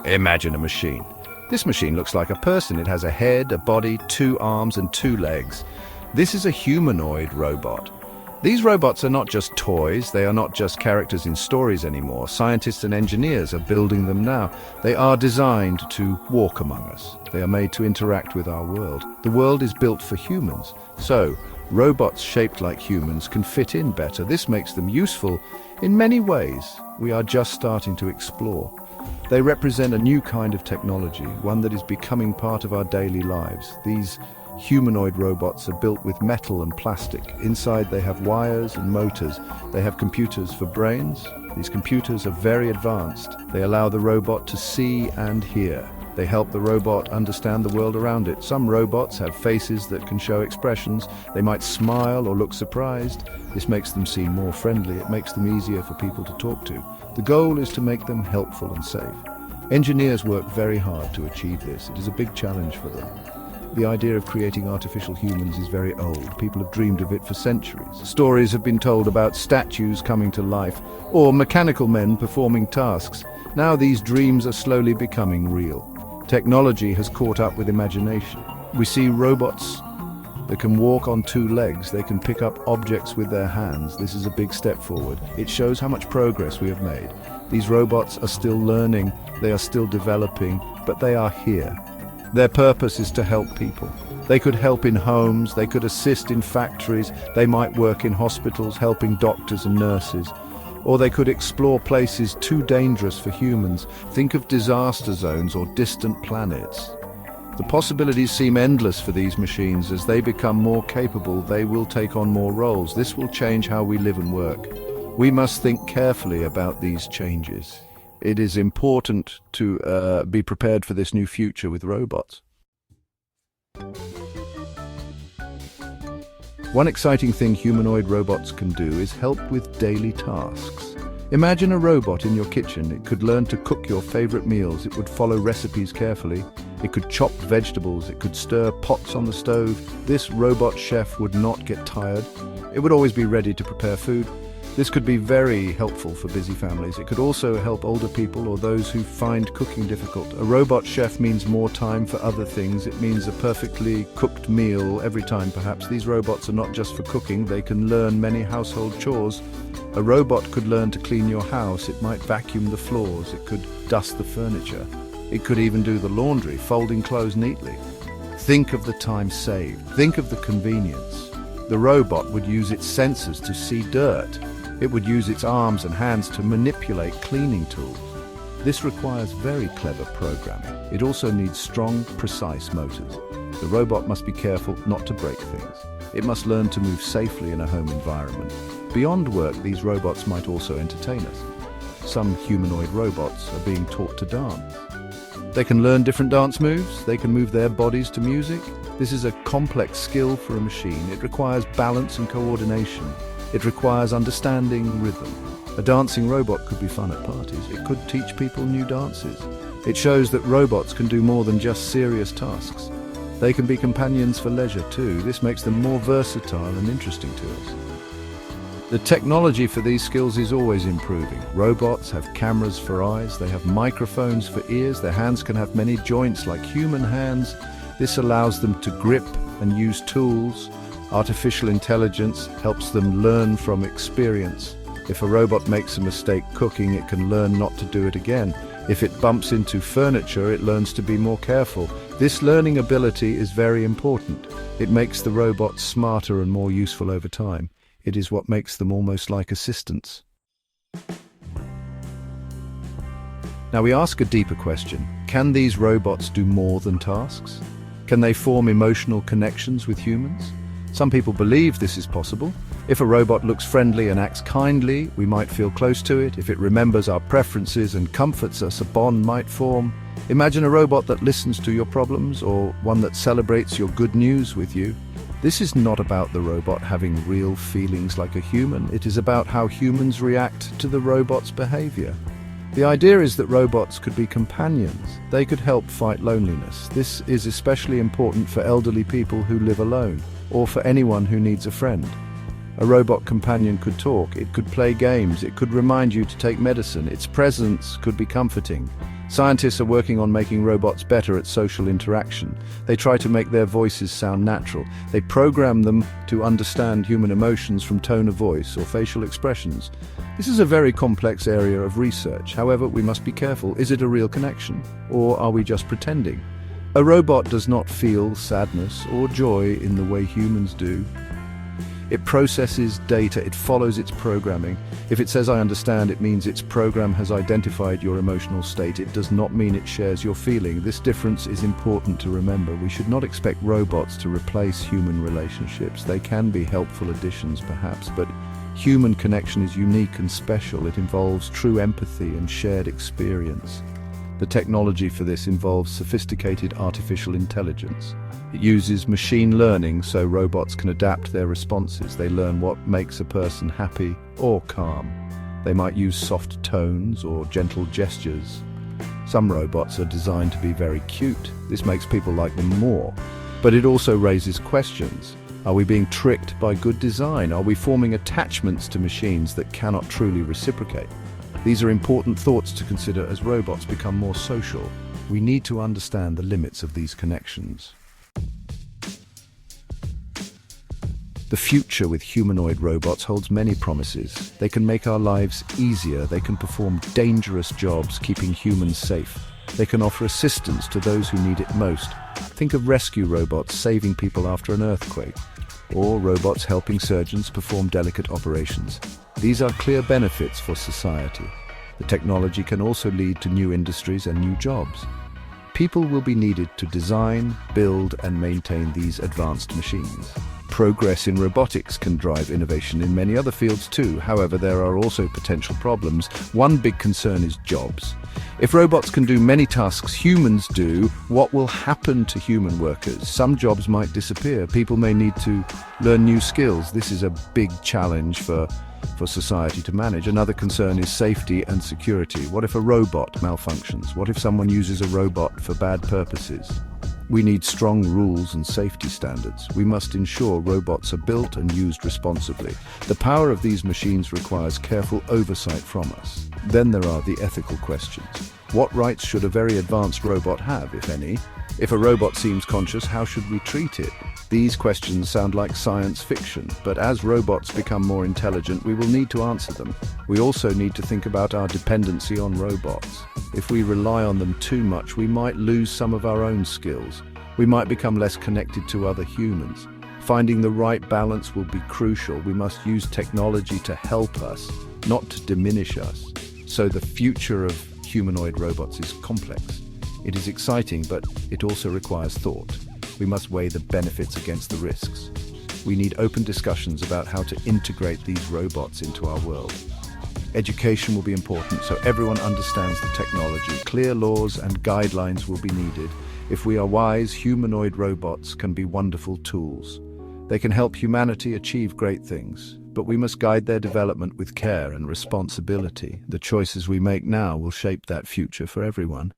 Imagine a machine. This machine looks like a person. It has a head, a body, two arms and two legs. This is a humanoid robot. These robots are not just toys, they are not just characters in stories anymore. Scientists and engineers are building them now. They are designed to walk among us. They are made to interact with our world. The world is built for humans. So, robots shaped like humans can fit in better. This makes them useful in many ways we are just starting to explore. They represent a new kind of technology, one that is becoming part of our daily lives. These humanoid robots are built with metal and plastic. Inside they have wires and motors. They have computers for brains. These computers are very advanced. They allow the robot to see and hear. They help the robot understand the world around it. Some robots have faces that can show expressions. They might smile or look surprised. This makes them seem more friendly. It makes them easier for people to talk to. The goal is to make them helpful and safe. Engineers work very hard to achieve this. It is a big challenge for them. The idea of creating artificial humans is very old. People have dreamed of it for centuries. Stories have been told about statues coming to life or mechanical men performing tasks. Now these dreams are slowly becoming real. Technology has caught up with imagination. We see robots that can walk on two legs. They can pick up objects with their hands. This is a big step forward. It shows how much progress we have made. These robots are still learning, they are still developing, but they are here. Their purpose is to help people. They could help in homes, they could assist in factories, they might work in hospitals helping doctors and nurses. Or they could explore places too dangerous for humans. Think of disaster zones or distant planets. The possibilities seem endless for these machines. As they become more capable, they will take on more roles. This will change how we live and work. We must think carefully about these changes. It is important to be prepared for this new future with robots. One exciting thing humanoid robots can do is help with daily tasks. Imagine a robot in your kitchen. It could learn to cook your favorite meals. It would follow recipes carefully. It could chop vegetables. It could stir pots on the stove. This robot chef would not get tired. It would always be ready to prepare food. This could be very helpful for busy families. It could also help older people or those who find cooking difficult. A robot chef means more time for other things. It means a perfectly cooked meal every time, perhaps. These robots are not just for cooking. They can learn many household chores. A robot could learn to clean your house. It might vacuum the floors. It could dust the furniture. It could even do the laundry, folding clothes neatly. Think of the time saved. Think of the convenience. The robot would use its sensors to see dirt. It would use its arms and hands to manipulate cleaning tools. This requires very clever programming. It also needs strong, precise motors. The robot must be careful not to break things. It must learn to move safely in a home environment. Beyond work, these robots might also entertain us. Some humanoid robots are being taught to dance. They can learn different dance moves. They can move their bodies to music. This is a complex skill for a machine. It requires balance and coordination. It requires understanding rhythm. A dancing robot could be fun at parties. It could teach people new dances. It shows that robots can do more than just serious tasks. They can be companions for leisure too. This makes them more versatile and interesting to us. The technology for these skills is always improving. Robots have cameras for eyes. They have microphones for ears. Their hands can have many joints like human hands. This allows them to grip and use tools. Artificial intelligence helps them learn from experience. If a robot makes a mistake cooking, it can learn not to do it again. If it bumps into furniture, it learns to be more careful. This learning ability is very important. It makes the robots smarter and more useful over time. It is what makes them almost like assistants. Now we ask a deeper question. Can these robots do more than tasks? Can they form emotional connections with humans? Some people believe this is possible. If a robot looks friendly and acts kindly, we might feel close to it. If it remembers our preferences and comforts us, a bond might form. Imagine a robot that listens to your problems or one that celebrates your good news with you. This is not about the robot having real feelings like a human. It is about how humans react to the robot's behavior. The idea is that robots could be companions. They could help fight loneliness. This is especially important for elderly people who live alone, or for anyone who needs a friend. A robot companion could talk, it could play games, it could remind you to take medicine. Its presence could be comforting. Scientists are working on making robots better at social interaction. They try to make their voices sound natural. They program them to understand human emotions from tone of voice or facial expressions. This is a very complex area of research. However, we must be careful. Is it a real connection, or are we just pretending? A robot does not feel sadness or joy in the way humans do. It processes data, it follows its programming. If it says "I understand," it means its program has identified your emotional state. It does not mean it shares your feeling. This difference is important to remember. We should not expect robots to replace human relationships. They can be helpful additions perhaps, but human connection is unique and special. It involves true empathy and shared experience. The technology for this involves sophisticated artificial intelligence. It uses machine learning so robots can adapt their responses. They learn what makes a person happy or calm. They might use soft tones or gentle gestures. Some robots are designed to be very cute. This makes people like them more. But it also raises questions. Are we being tricked by good design? Are we forming attachments to machines that cannot truly reciprocate? These are important thoughts to consider as robots become more social. We need to understand the limits of these connections. The future with humanoid robots holds many promises. They can make our lives easier. They can perform dangerous jobs, keeping humans safe. They can offer assistance to those who need it most. Think of rescue robots saving people after an earthquake, or robots helping surgeons perform delicate operations. These are clear benefits for society. The technology can also lead to new industries and new jobs. People will be needed to design, build, and maintain these advanced machines. Progress in robotics can drive innovation in many other fields too. However, there are also potential problems. One big concern is jobs. If robots can do many tasks humans do, what will happen to human workers? Some jobs might disappear. People may need to learn new skills. This is a big challenge for society to manage. Another concern is safety and security. What if a robot malfunctions? What if someone uses a robot for bad purposes? We need strong rules and safety standards. We must ensure robots are built and used responsibly. The power of these machines requires careful oversight from us. Then there are the ethical questions. What rights should a very advanced robot have, if any? If a robot seems conscious, how should we treat it? These questions sound like science fiction, but as robots become more intelligent, we will need to answer them. We also need to think about our dependency on robots. If we rely on them too much, we might lose some of our own skills. We might become less connected to other humans. Finding the right balance will be crucial. We must use technology to help us, not to diminish us. So the future of humanoid robots is complex. It is exciting, but it also requires thought. We must weigh the benefits against the risks. We need open discussions about how to integrate these robots into our world. Education will be important so everyone understands the technology. Clear laws and guidelines will be needed. If we are wise, humanoid robots can be wonderful tools. They can help humanity achieve great things, but we must guide their development with care and responsibility. The choices we make now will shape that future for everyone.